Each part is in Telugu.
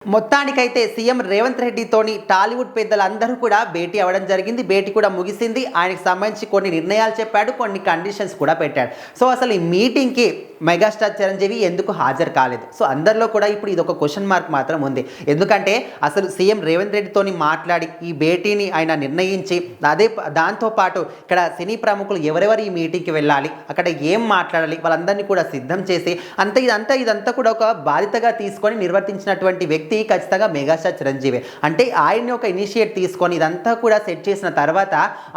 మొత్తానికైతే సీఎం రేవంత్ రెడ్డితోని టాలీవుడ్ పెద్దలందరూ కూడా భేటీ అవ్వడం జరిగింది. భేటీ కూడా ముగిసింది. ఆయనకు సంబంధించి కొన్ని నిర్ణయాలు చెప్పాడు, కొన్ని కండిషన్స్ కూడా పెట్టాడు. సో అసలు ఈ మీటింగ్కి మెగాస్టార్ చిరంజీవి ఎందుకు హాజరు కాలేదు? సో అందరిలో కూడా ఇప్పుడు ఇది ఒక క్వశ్చన్ మార్క్ మాత్రం ఉంది. ఎందుకంటే అసలు సీఎం రేవంత్ రెడ్డితోని మాట్లాడి ఈ భేటీని ఆయన నిర్ణయించి దాంతోపాటు ఇక్కడ సినీ ప్రముఖులు ఎవరెవరు ఈ మీటింగ్కి వెళ్ళాలి, అక్కడ ఏం మాట్లాడాలి, వాళ్ళందరినీ కూడా సిద్ధం చేసి ఇదంతా కూడా ఒక బాధ్యతగా తీసుకొని నిర్వర్తించినటువంటి వ్యక్తి ఖచ్చితంగా మెగాస్టార్ చిరంజీవి. అంటే ఆయన్ని ఒక ఇనిషియేట్ తీసుకొని ఇదంతా కూడా సెట్ చేసిన తర్వాత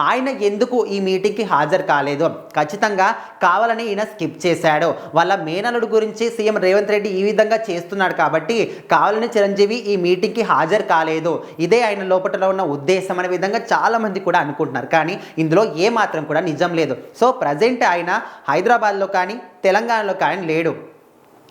ఆయన ఎందుకు ఈ మీటింగ్కి హాజరు కాలేదు? ఖచ్చితంగా కావాలని ఈయన స్కిప్ చేశాడు. వాళ్ళ మేనలుడు గురించి సీఎం రేవంత్ రెడ్డి ఈ విధంగా చేస్తున్నాడు కాబట్టి కావాలని చిరంజీవి ఈ మీటింగ్కి హాజరు కాలేదు, ఇదే ఆయన లోపల ఉన్న ఉద్దేశం అనే విధంగా చాలామంది కూడా అనుకుంటున్నారు. కానీ ఇందులో ఏమాత్రం కూడా నిజం లేదు. సో ప్రజెంట్ ఆయన హైదరాబాద్లో కానీ తెలంగాణలో కానీ లేడు,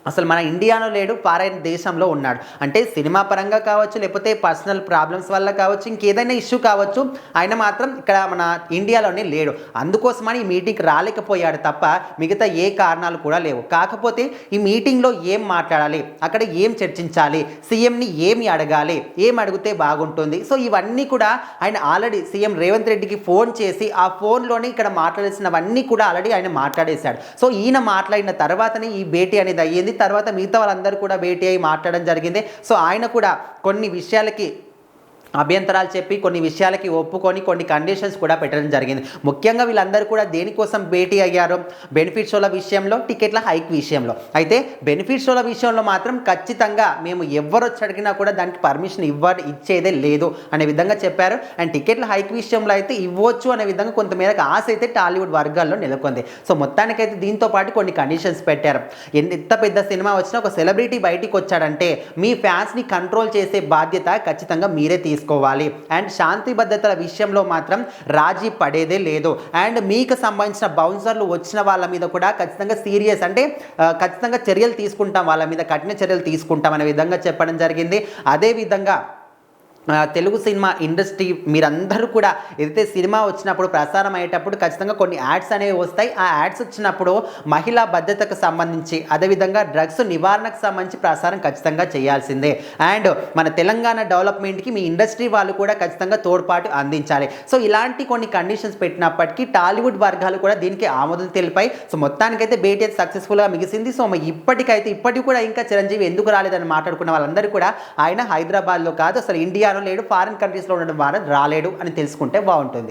అసలు మన ఇండియాలో లేడు, ఫారెన్ దేశంలో ఉన్నాడు. అంటే సినిమా పరంగా కావచ్చు, లేకపోతే పర్సనల్ ప్రాబ్లమ్స్ వల్ల కావచ్చు, ఇంకేదైనా ఇష్యూ కావచ్చు, ఆయన మాత్రం ఇక్కడ మన ఇండియాలోనే లేడు. అందుకోసమని ఈ మీటింగ్కి రాలేకపోయాడు తప్ప మిగతా ఏ కారణాలు కూడా లేవు. కాకపోతే ఈ మీటింగ్లో ఏం మాట్లాడాలి, అక్కడ ఏం చర్చించాలి, సీఎంని ఏమి అడగాలి, ఏం అడిగితే బాగుంటుంది, సో ఇవన్నీ కూడా ఆయన ఆల్రెడీ సీఎం రేవంత్ రెడ్డికి ఫోన్ చేసి ఆ ఫోన్లోనే ఇక్కడ మాట్లాడాల్సినవన్నీ కూడా ఆల్రెడీ ఆయన మాట్లాడేశాడు. సో ఈయన మాట్లాడిన తర్వాతనే ఈ భేటీ అనేది అయ్యింది. తర్వాత మిగతా వాళ్ళందరూ కూడా భేటీ అయి మాట్లాడడం జరిగింది. సో ఆయన కూడా కొన్ని విషయాలకి అభ్యంతరాలు చెప్పి కొన్ని విషయాలకి ఒప్పుకొని కొన్ని కండిషన్స్ కూడా పెట్టడం జరిగింది. ముఖ్యంగా వీళ్ళందరూ కూడా దేనికోసం భేటీ అయ్యారు? బెనిఫిట్ షోల విషయంలో, టికెట్ల హైక్ విషయంలో. అయితే బెనిఫిట్ షోల విషయంలో మాత్రం ఖచ్చితంగా మేము ఎవరు వచ్చి అడిగినా కూడా దానికి పర్మిషన్ ఇచ్చేదే లేదు అనే విధంగా చెప్పారు. అండ్ టికెట్ల హైక్ విషయంలో అయితే ఇవ్వచ్చు అనే విధంగా కొంతమేరకు ఆశ అయితే టాలీవుడ్ వర్గాల్లో నెలకొంది. సో మొత్తానికైతే దీంతో పాటు కొన్ని కండిషన్స్ పెట్టారు. ఎంత పెద్ద సినిమా వచ్చినా ఒక సెలబ్రిటీ బయటికి వచ్చాడంటే మీ ఫ్యాన్స్ని కంట్రోల్ చేసే బాధ్యత ఖచ్చితంగా మీరే తీసుకోవాలి. అండ్ శాంతి భద్రతల విషయంలో మాత్రం రాజీ పడేదే లేదు. అండ్ మీకు సంబంధించిన బౌన్సర్లు వచ్చిన వాళ్ళ మీద కూడా ఖచ్చితంగా సీరియస్ అంటే ఖచ్చితంగా చర్యలు తీసుకుంటాం, వాళ్ళ మీద కఠిన చర్యలు తీసుకుంటాం అనే విధంగా చెప్పడం జరిగింది. అదేవిధంగా తెలుగు సినిమా ఇండస్ట్రీ మీరందరూ కూడా ఏదైతే సినిమా వచ్చినప్పుడు ప్రసారం అయ్యేటప్పుడు ఖచ్చితంగా కొన్ని యాడ్స్ అనేవి వస్తాయి. ఆ యాడ్స్ వచ్చినప్పుడు మహిళా భద్రతకు సంబంధించి, అదేవిధంగా డ్రగ్స్ నివారణకు సంబంధించి ప్రసారం ఖచ్చితంగా చేయాల్సిందే. అండ్ మన తెలంగాణ డెవలప్మెంట్కి మీ ఇండస్ట్రీ వాళ్ళు కూడా ఖచ్చితంగా తోడ్పాటు అందించాలి. సో ఇలాంటి కొన్ని కండిషన్స్ పెట్టినప్పటికీ టాలీవుడ్ వర్గాలు కూడా దీనికి ఆమోదం తెలిపాయి. సో మొత్తానికైతే భేటీ అయితే సక్సెస్ఫుల్గా ముగిసింది. సో ఇప్పటికి కూడా ఇంకా చిరంజీవి ఎందుకు రాలేదని మాట్లాడుకున్న వాళ్ళందరూ కూడా ఆయన హైదరాబాద్లో కాదు, అసలు ఇండియా లేడు, ఫారిన్ కంట్రీస్లో ఉండడం ద్వారా రాలేడు అని తెలుసుకుంటే బాగుంటుంది.